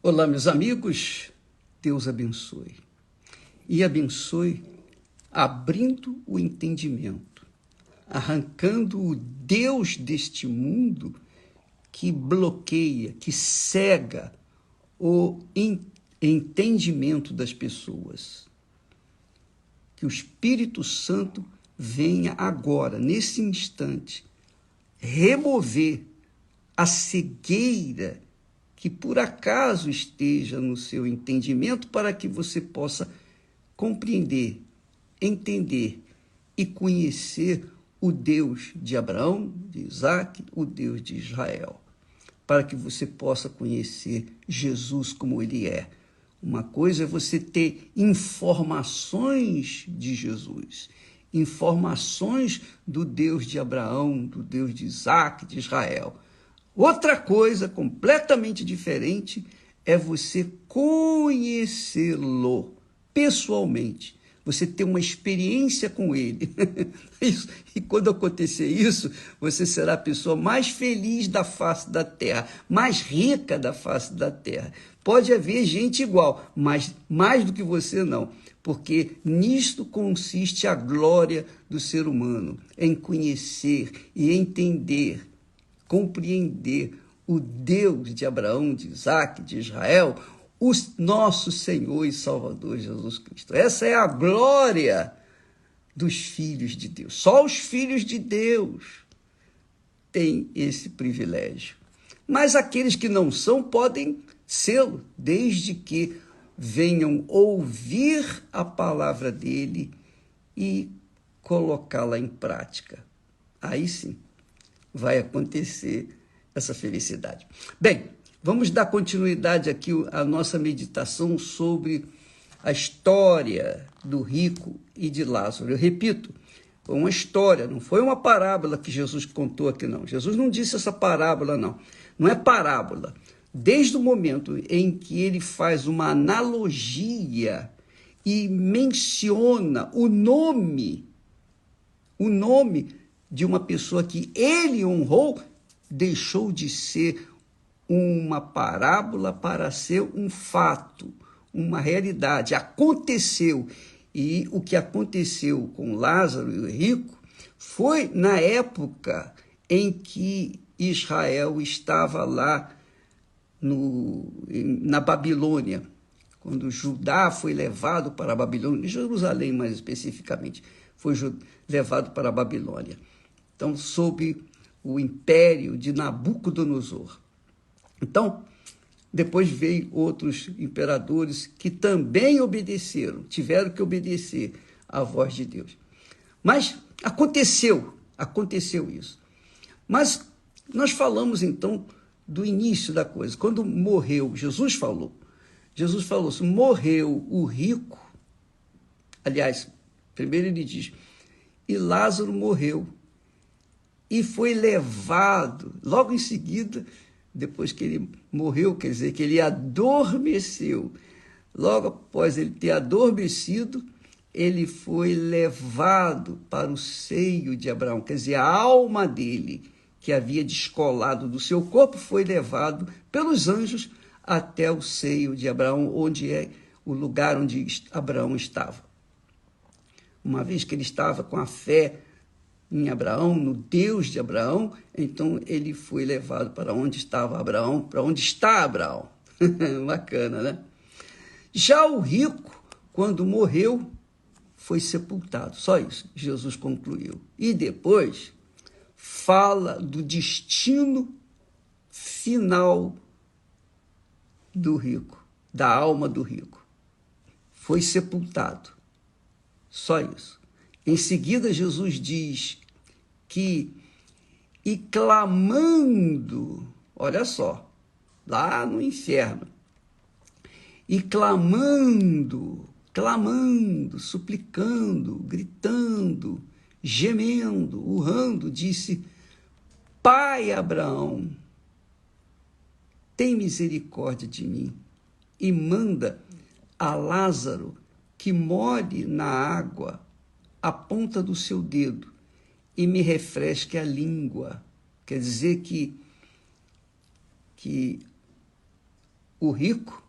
Olá, meus amigos, Deus abençoe. E abençoe abrindo o entendimento, arrancando o Deus deste mundo que bloqueia, que cega o entendimento das pessoas. Que o Espírito Santo venha agora, nesse instante, remover a cegueira que por acaso esteja no seu entendimento para que você possa compreender, entender e conhecer o Deus de Abraão, de Isaac, o Deus de Israel, para que você possa conhecer Jesus como ele é. Uma coisa é você ter informações de Jesus, informações do Deus de Abraão, do Deus de Isaac, de Israel. Outra coisa completamente diferente é você conhecê-lo pessoalmente. Você ter uma experiência com ele. E quando acontecer isso, você será a pessoa mais feliz da face da terra, mais rica da face da terra. Pode haver gente igual, mas mais do que você não. Porque nisto consiste a glória do ser humano, em conhecer e entender, compreender o Deus de Abraão, de Isaac, de Israel, o nosso Senhor e Salvador Jesus Cristo. Essa é a glória dos filhos de Deus. Só os filhos de Deus têm esse privilégio. Mas aqueles que não são podem sê-lo, desde que venham ouvir a palavra dele e colocá-la em prática. Aí sim vai acontecer essa felicidade. Bem, vamos dar continuidade aqui à nossa meditação sobre a história do rico e de Lázaro. Eu repito, foi uma história, não foi uma parábola que Jesus contou aqui, não. Jesus não disse essa parábola, não. Não é parábola. Desde o momento em que ele faz uma analogia e menciona o nome de uma pessoa que ele honrou, deixou de ser uma parábola para ser um fato, uma realidade. Aconteceu. E o que aconteceu com Lázaro e o rico foi na época em que Israel estava lá na Babilônia, quando Judá foi levado para a Babilônia, Jerusalém mais especificamente, foi levado para a Babilônia. Então, sob o império de Nabucodonosor. Então, depois veio outros imperadores que também obedeceram, tiveram que obedecer à voz de Deus. Mas aconteceu isso. Mas nós falamos então do início da coisa. Quando morreu, Jesus falou assim, morreu o rico. Aliás, primeiro ele diz, e Lázaro morreu. E foi levado, logo em seguida, depois que ele morreu, quer dizer, que ele adormeceu. Logo após ele ter adormecido, ele foi levado para o seio de Abraão. Quer dizer, a alma dele, que havia descolado do seu corpo, foi levado pelos anjos até o seio de Abraão, onde é o lugar onde Abraão estava. Uma vez que ele estava com a fé em Abraão, no Deus de Abraão, então ele foi levado para onde estava Abraão, para onde está Abraão. Bacana, né? Já o rico, quando morreu, foi sepultado. Só isso, Jesus concluiu. E depois fala do destino final do rico, da alma do rico. Foi sepultado. Só isso. Em seguida, Jesus diz que, e clamando, olha só, lá no inferno, e clamando, suplicando, gritando, gemendo, urrando, disse, Pai Abraão, tem misericórdia de mim e manda a Lázaro que molhe na água a ponta do seu dedo e me refresque a língua. Quer dizer que o rico,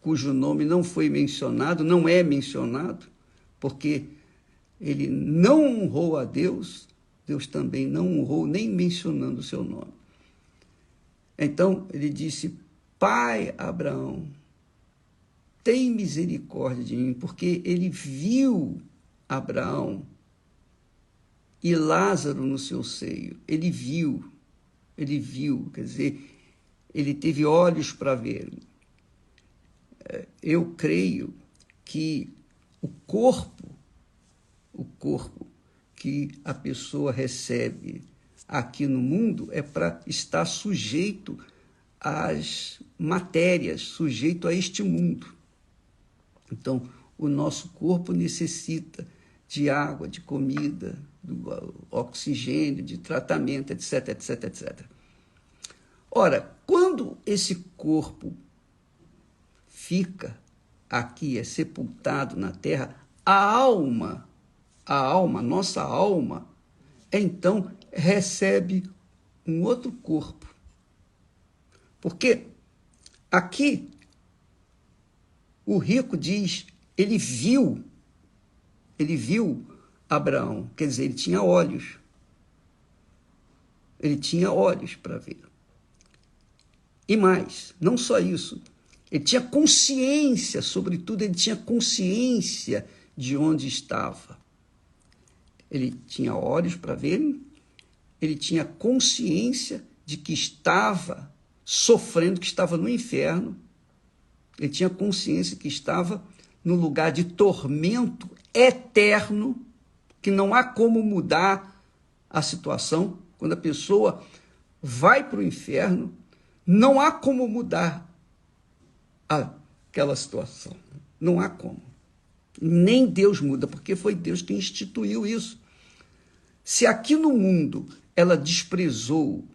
cujo nome não foi mencionado, não é mencionado, porque ele não honrou a Deus, Deus também não honrou, nem mencionando o seu nome. Então, ele disse, pai Abraão, tem misericórdia de mim, porque ele viu Abraão e Lázaro no seu seio. Ele viu, quer dizer, ele teve olhos para ver. Eu creio que o corpo que a pessoa recebe aqui no mundo é para estar sujeito às matérias, sujeito a este mundo. Então, o nosso corpo necessita de água, de comida, do oxigênio, de tratamento, etc, etc, etc. Ora, quando esse corpo fica aqui, é sepultado na terra, nossa alma, então recebe um outro corpo. Porque aqui o rico diz, ele viu Abraão, quer dizer, ele tinha olhos para ver. E mais, não só isso, ele tinha consciência, sobretudo, ele tinha consciência de onde estava. Ele tinha olhos para ver, ele tinha consciência de que estava sofrendo, que estava no inferno, ele tinha consciência que estava no lugar de tormento eterno, que não há como mudar a situação. Quando a pessoa vai para o inferno, não há como mudar aquela situação. Não há como. Nem Deus muda, porque foi Deus quem instituiu isso. Se aqui no mundo ela desprezou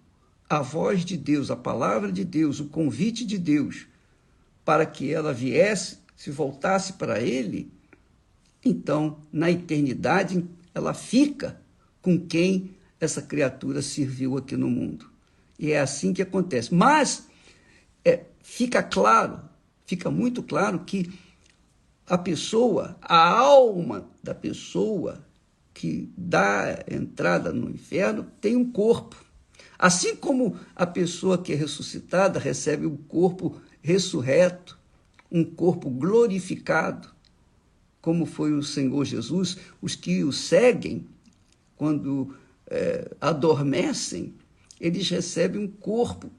a voz de Deus, a palavra de Deus, o convite de Deus, para que ela viesse, se voltasse para Ele, então, na eternidade, ela fica com quem essa criatura serviu aqui no mundo. E é assim que acontece. Mas fica muito claro que a alma da pessoa que dá entrada no inferno tem um corpo. Assim como a pessoa que é ressuscitada recebe um corpo ressurreto, um corpo glorificado, como foi o Senhor Jesus, os que o seguem, quando adormecem, eles recebem um corpo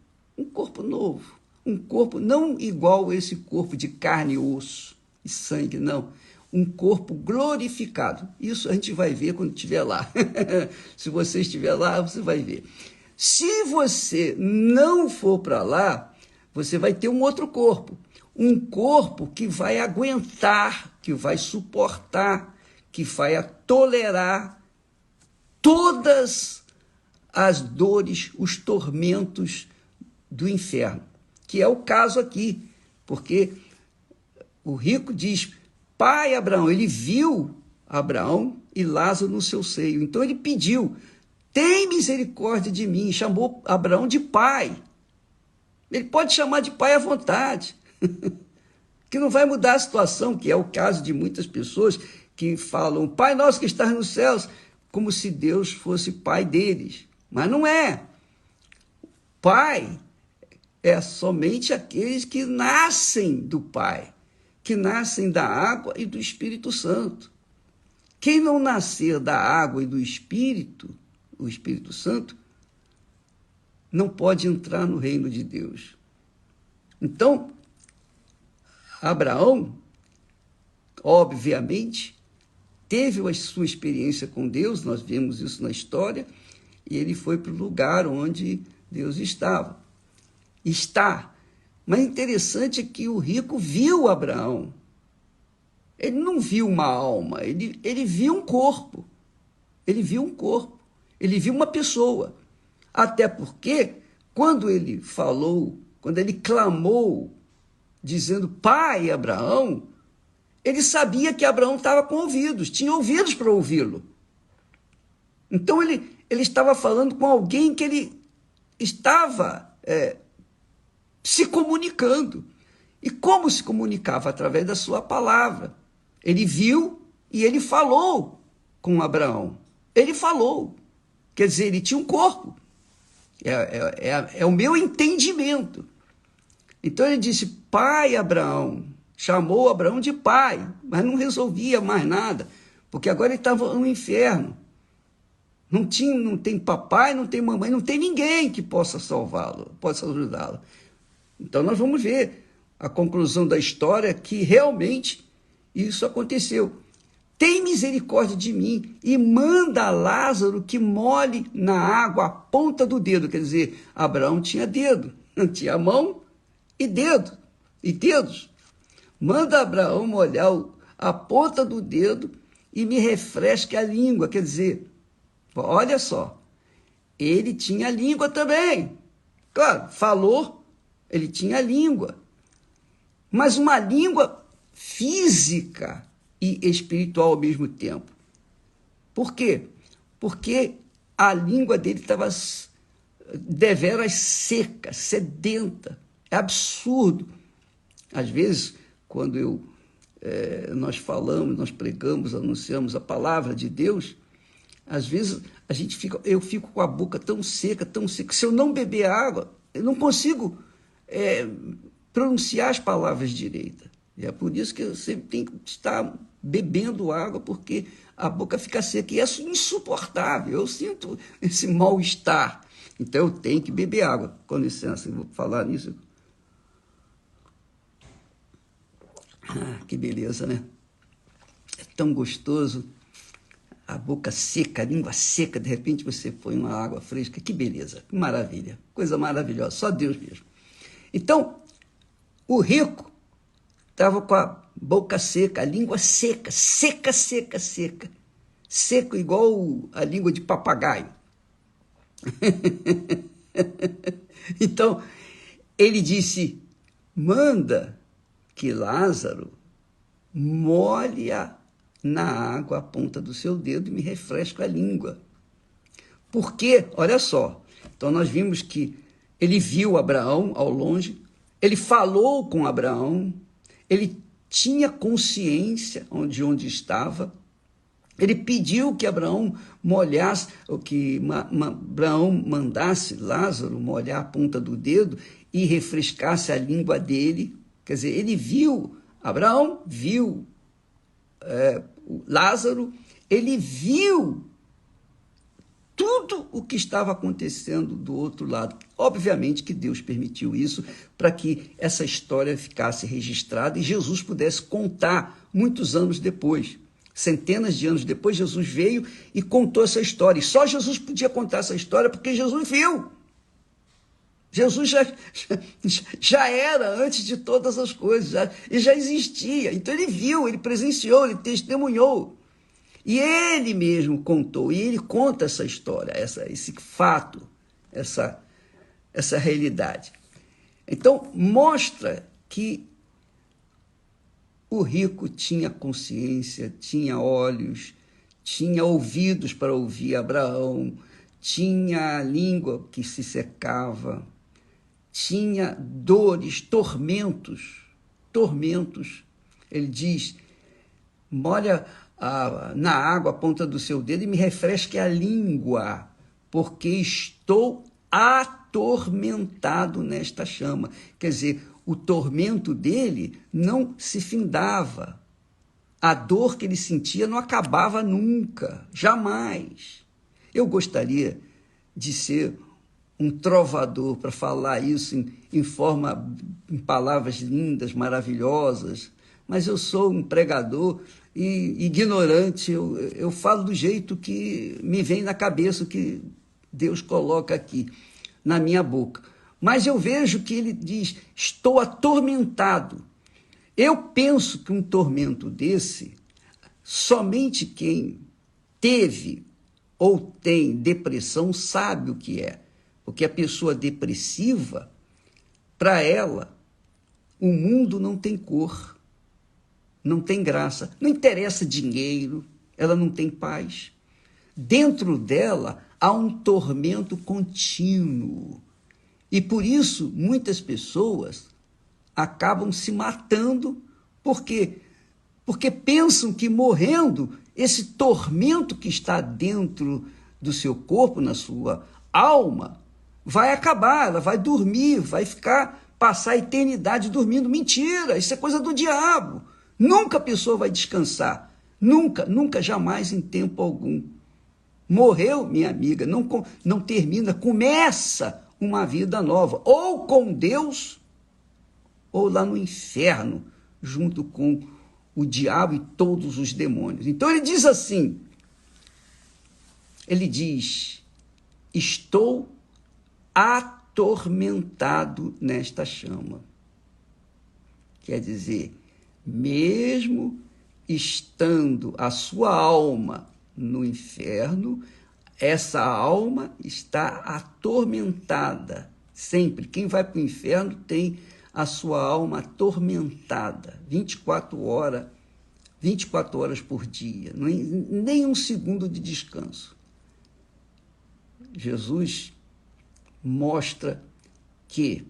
novo, um corpo não igual a esse corpo de carne, osso e sangue, não, um corpo glorificado. Isso a gente vai ver quando estiver lá. Se você estiver lá, você vai ver. Se você não for para lá, você vai ter um outro corpo. Um corpo que vai aguentar, que vai suportar, que vai tolerar todas as dores, os tormentos do inferno. Que é o caso aqui. Porque o rico diz, pai Abraão, ele viu Abraão e Lázaro no seu seio. Então ele pediu, tem misericórdia de mim, chamou Abraão de pai. Ele pode chamar de pai à vontade, que não vai mudar a situação, que é o caso de muitas pessoas que falam, Pai nosso que estás nos céus, como se Deus fosse pai deles. Mas não é. Pai é somente aqueles que nascem do Pai, que nascem da água e do Espírito Santo. Quem não nascer da água e do Espírito, o Espírito Santo, não pode entrar no reino de Deus. Então, Abraão, obviamente, teve a sua experiência com Deus, nós vemos isso na história, e ele foi para o lugar onde Deus estava. Está. Mas interessante é que o rico viu Abraão. Ele não viu uma alma, ele viu um corpo. Ele viu um corpo. Ele viu uma pessoa. Até porque, quando ele falou, quando ele clamou, dizendo, pai Abraão, ele sabia que Abraão estava com ouvidos, tinha ouvidos para ouvi-lo. Então, ele estava falando com alguém que ele estava se comunicando. E como se comunicava? Através da sua palavra. Ele viu e ele falou com Abraão. Ele falou. Quer dizer, ele tinha um corpo. É o meu entendimento. Então ele disse, pai Abraão. Chamou Abraão de pai, mas não resolvia mais nada, porque agora ele estava no inferno. Não tem papai, não tem mamãe, não tem ninguém que possa salvá-lo, possa ajudá-lo. Então nós vamos ver a conclusão da história que realmente isso aconteceu. Tem misericórdia de mim e manda a Lázaro que molhe na água a ponta do dedo. Quer dizer, Abraão tinha dedo, tinha mão e dedo, e dedos. Manda Abraão molhar a ponta do dedo e me refresque a língua. Quer dizer, olha só, ele tinha língua também. Claro, falou, ele tinha língua. Mas uma língua física e espiritual ao mesmo tempo. Por quê? Porque a língua dele estava deveras seca, sedenta. É absurdo. Às vezes, quando nós falamos, nós pregamos, anunciamos a palavra de Deus, às vezes eu fico com a boca tão seca, que se eu não beber água, eu não consigo pronunciar as palavras direito. E é por isso que eu sempre tenho que estar bebendo água, porque a boca fica seca. E é insuportável, eu sinto esse mal-estar. Então eu tenho que beber água. Com licença, eu vou falar nisso. Que beleza, né? É tão gostoso. A boca seca, a língua seca, de repente você põe uma água fresca. Que beleza, que maravilha, coisa maravilhosa, só Deus mesmo. Então, o rico estava com a boca seca, a língua seca, seca, seca, seca. Seco igual a língua de papagaio. Então, ele disse, manda que Lázaro molhe na água a ponta do seu dedo e me refresque a língua. Porque, olha só, então nós vimos que ele viu Abraão ao longe, ele falou com Abraão, ele tinha consciência de onde estava, ele pediu que Abraão molhasse, ou que Abraão mandasse Lázaro molhar a ponta do dedo e refrescasse a língua dele. Quer dizer, ele viu, Abraão viu Lázaro, ele viu tudo o que estava acontecendo do outro lado. Obviamente que Deus permitiu isso para que essa história ficasse registrada e Jesus pudesse contar muitos anos depois. Centenas de anos depois, Jesus veio e contou essa história. E só Jesus podia contar essa história porque Jesus viu. Jesus já era antes de todas as coisas, e já existia. Então ele viu, ele presenciou, ele testemunhou. E ele mesmo contou, e ele conta essa história, esse fato, essa realidade. Então, mostra que o rico tinha consciência, tinha olhos, tinha ouvidos para ouvir Abraão, tinha a língua que se secava, tinha dores, tormentos. Ele diz, molha na água a ponta do seu dedo e me refresque a língua, porque estou atormentado nesta chama. Quer dizer, o tormento dele não se findava. A dor que ele sentia não acabava nunca, jamais. Eu gostaria de ser um trovador para falar isso em palavras lindas, maravilhosas, mas eu sou um pregador e ignorante, eu falo do jeito que me vem na cabeça, o que Deus coloca aqui na minha boca. Mas eu vejo que ele diz, estou atormentado. Eu penso que um tormento desse, somente quem teve ou tem depressão sabe o que é. Porque a pessoa depressiva, para ela, o mundo não tem cor, não tem graça, não interessa dinheiro, ela não tem paz. Dentro dela há um tormento contínuo. E por isso, muitas pessoas acabam se matando, porque pensam que morrendo, esse tormento que está dentro do seu corpo, na sua alma, vai acabar, ela vai dormir, vai passar a eternidade dormindo. Mentira, isso é coisa do diabo. Nunca a pessoa vai descansar, nunca, nunca, jamais, em tempo algum. Morreu, minha amiga, não termina, começa uma vida nova, ou com Deus, ou lá no inferno, junto com o diabo e todos os demônios. Então ele diz assim, ele diz, estou atormentado nesta chama. Quer dizer, mesmo estando a sua alma no inferno, essa alma está atormentada sempre. Quem vai para o inferno tem a sua alma atormentada 24 horas por dia, nem um segundo de descanso. Jesus mostra que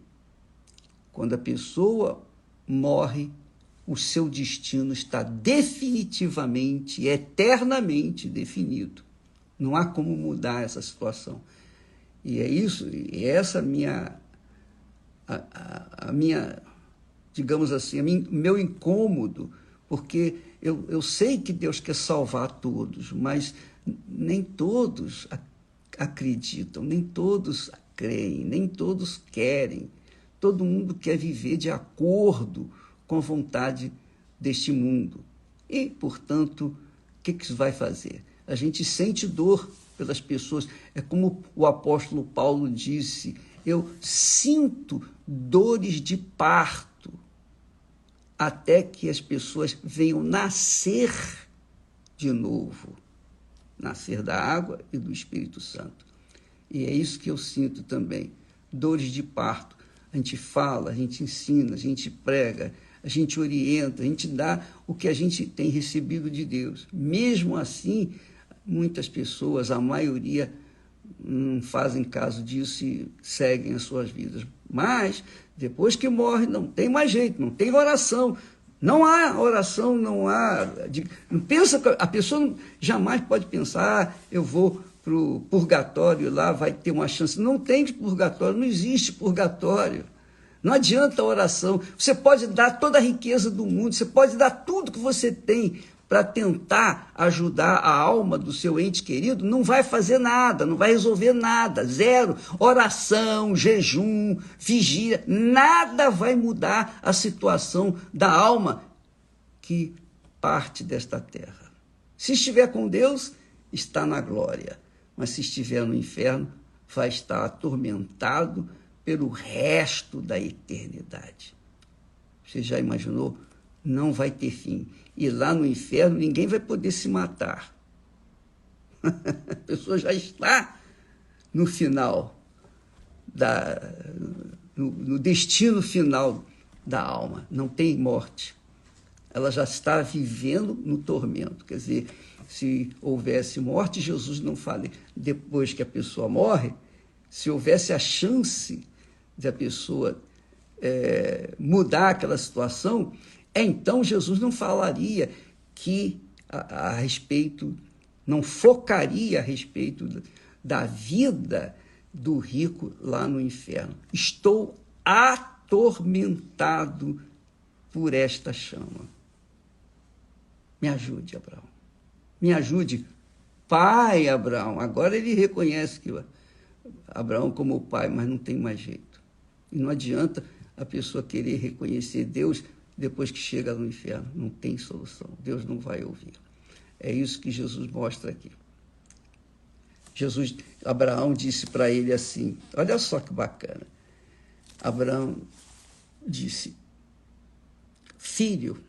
quando a pessoa morre, o seu destino está definitivamente, eternamente definido. Não há como mudar essa situação. E é isso, e essa minha, digamos assim, meu incômodo, porque eu sei que Deus quer salvar todos, mas nem todos acreditam, nem todos creem, nem todos querem. Todo mundo quer viver de acordo com a vontade deste mundo. E, portanto, o que isso vai fazer? A gente sente dor pelas pessoas. É como o apóstolo Paulo disse, eu sinto dores de parto até que as pessoas venham nascer de novo, nascer da água e do Espírito Santo. E é isso que eu sinto também, dores de parto. A gente fala, a gente ensina, a gente prega, a gente orienta, a gente dá o que a gente tem recebido de Deus. Mesmo assim, muitas pessoas, a maioria, não fazem caso disso e seguem as suas vidas. Mas, depois que morre, não tem mais jeito, não tem oração. Não há oração, não há... Não pensa, a pessoa jamais pode pensar, eu vou para o purgatório lá, vai ter uma chance. Não tem purgatório, não existe purgatório. Não adianta a oração. Você pode dar toda a riqueza do mundo, você pode dar tudo que você tem para tentar ajudar a alma do seu ente querido, não vai fazer nada, não vai resolver nada, zero. Oração, jejum, vigia, nada vai mudar a situação da alma que parte desta terra. Se estiver com Deus, está na glória, mas se estiver no inferno, vai estar atormentado pelo resto da eternidade. Você já imaginou? Não vai ter fim. E lá no inferno ninguém vai poder se matar. A pessoa já está no final, no destino final da alma. Não tem morte. Ela já está vivendo no tormento. Quer dizer, se houvesse morte, Jesus não fala. Depois que a pessoa morre, se houvesse a chance de a pessoa mudar aquela situação, então Jesus não falaria que a respeito, não focaria a respeito da vida do rico lá no inferno. Estou atormentado por esta chama. Me ajude, Abraão. Me ajude, pai Abraão. Agora ele reconhece que Abraão como pai, mas não tem mais jeito. E não adianta a pessoa querer reconhecer Deus depois que chega no inferno. Não tem solução. Deus não vai ouvir. É isso que Jesus mostra aqui. Abraão disse para ele assim, olha só que bacana. Abraão disse, filho,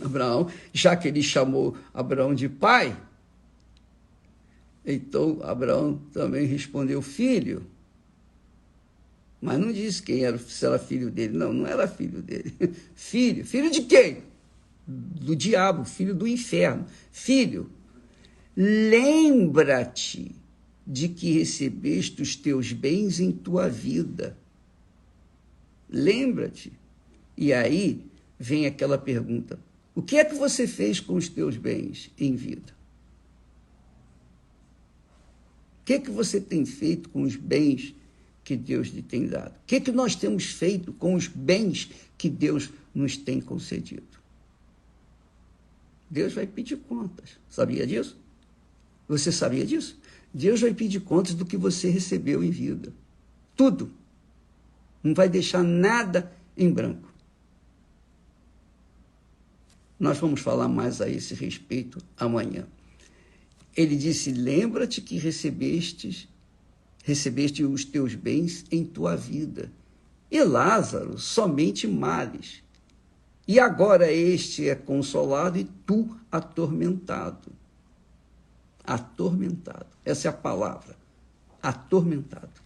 Abraão, já que ele chamou Abraão de pai, então Abraão também respondeu filho, mas não disse se era filho dele. Não era filho dele. Filho de quem? Do diabo, filho do inferno. Filho, lembra-te de que recebeste os teus bens em tua vida. Lembra-te. E aí vem aquela pergunta: o que é que você fez com os teus bens em vida? O que é que você tem feito com os bens que Deus lhe tem dado? O que é que nós temos feito com os bens que Deus nos tem concedido? Deus vai pedir contas. Sabia disso? Você sabia disso? Deus vai pedir contas do que você recebeu em vida. Tudo. Não vai deixar nada em branco. Nós vamos falar mais a esse respeito amanhã. Ele disse: lembra-te que recebeste os teus bens em tua vida. E Lázaro, somente males. E agora este é consolado e tu atormentado. Atormentado. Essa é a palavra. Atormentado.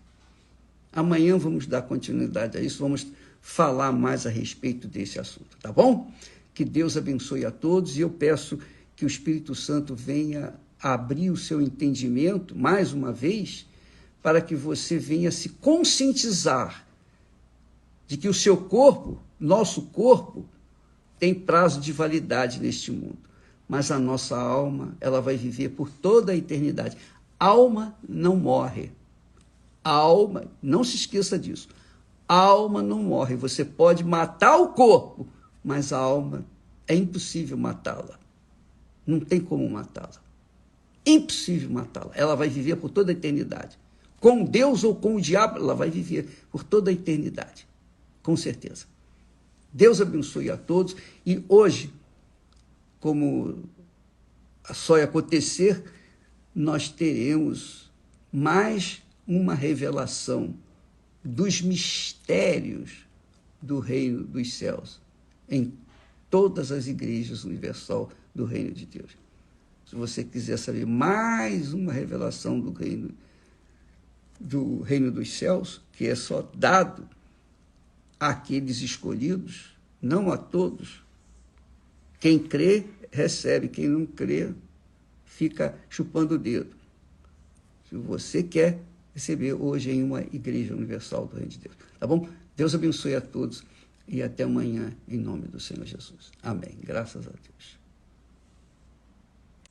Amanhã vamos dar continuidade a isso, vamos falar mais a respeito desse assunto, tá bom? Que Deus abençoe a todos e eu peço que o Espírito Santo venha abrir o seu entendimento, mais uma vez, para que você venha se conscientizar de que o seu corpo, nosso corpo, tem prazo de validade neste mundo, mas a nossa alma, ela vai viver por toda a eternidade. Alma não morre. A alma, não se esqueça disso, a alma não morre. Você pode matar o corpo, mas a alma é impossível matá-la. Não tem como matá-la. Impossível matá-la. Ela vai viver por toda a eternidade. Com Deus ou com o diabo, ela vai viver por toda a eternidade. Com certeza. Deus abençoe a todos. E hoje, como só ia acontecer, nós teremos mais uma revelação dos mistérios do reino dos céus em todas as igrejas universal do reino de Deus. Se você quiser saber mais uma revelação do reino dos céus, que é só dado àqueles escolhidos, não a todos. Quem crê, recebe. Quem não crê, fica chupando o dedo. Se você quer receber hoje em uma igreja universal do reino de Deus. Tá bom? Deus abençoe a todos e até amanhã, em nome do Senhor Jesus. Amém. Graças a Deus.